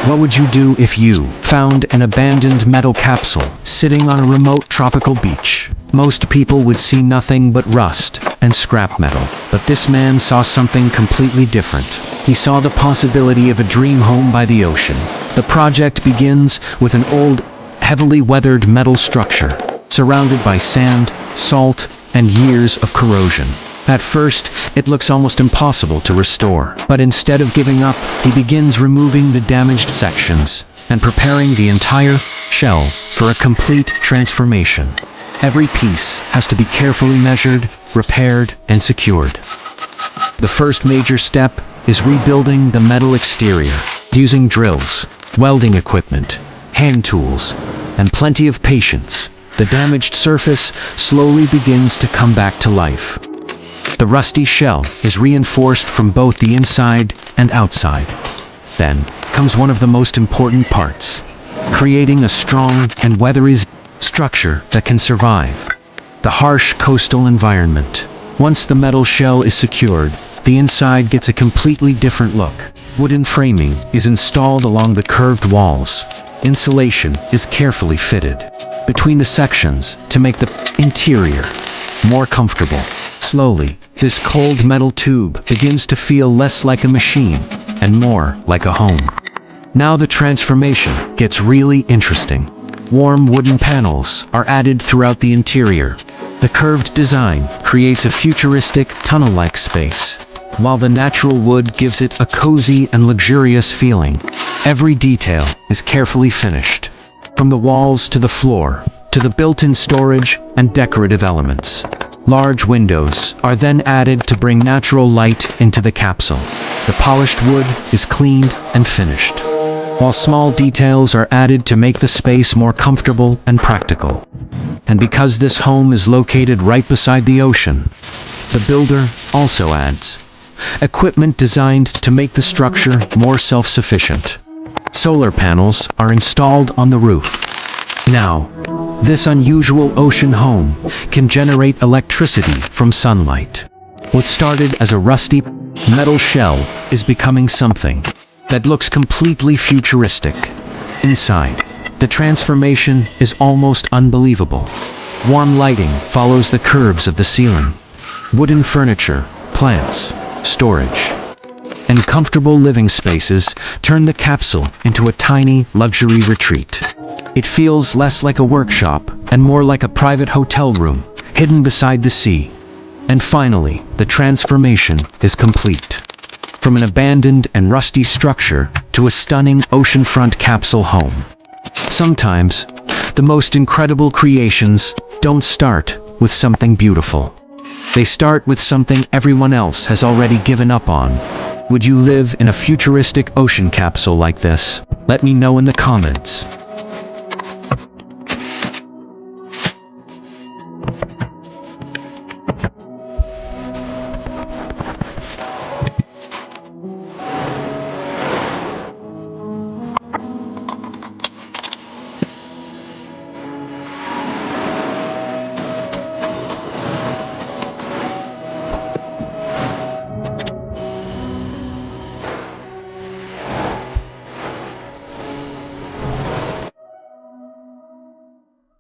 What would you do if you found an abandoned metal capsule sitting on a remote tropical beach? Most people would see nothing but rust and scrap metal, but this man saw something completely different. He saw the possibility of a dream home by the ocean. The project begins with an old, heavily weathered metal structure, surrounded by sand, salt, and years of corrosion. At first, it looks almost impossible to restore, but instead of giving up, he begins removing the damaged sections and preparing the entire shell for a complete transformation. Every piece has to be carefully measured, repaired, and secured. The first major step is rebuilding the metal exterior, using drills, welding equipment, hand tools, and plenty of patience. The damaged surface slowly begins to come back to life. The rusty shell is reinforced from both the inside and outside. Then comes one of the most important parts, creating a strong and weathery structure that can survive the harsh coastal environment. Once the metal shell is secured, the inside gets a completely different look. Wooden framing is installed along the curved walls. Insulation is carefully fitted between the sections to make the interior more comfortable. Slowly, this cold metal tube begins to feel less like a machine and more like a home. Now the transformation gets really interesting. Warm wooden panels are added throughout the interior. The curved design creates a futuristic tunnel-like space, while the natural wood gives it a cozy and luxurious feeling. Every detail is carefully finished, from the walls to the floor, to the built-in storage and decorative elements. Large windows are then added to bring natural light into the capsule. The polished wood is cleaned and finished, while small details are added to make the space more comfortable and practical. And because this home is located right beside the ocean, the builder also adds equipment designed to make the structure more self-sufficient. Solar panels are installed on the roof. Now, this unusual ocean home can generate electricity from sunlight. What started as a rusty metal shell is becoming something that looks completely futuristic. Inside, the transformation is almost unbelievable. Warm lighting follows the curves of the ceiling. Wooden furniture, plants, storage, and comfortable living spaces turn the capsule into a tiny luxury retreat. It feels less like a workshop and more like a private hotel room hidden beside the sea. And finally, the transformation is complete. From an abandoned and rusty structure to a stunning oceanfront capsule home. Sometimes, the most incredible creations don't start with something beautiful. They start with something everyone else has already given up on. Would you live in a futuristic ocean capsule like this? Let me know in the comments.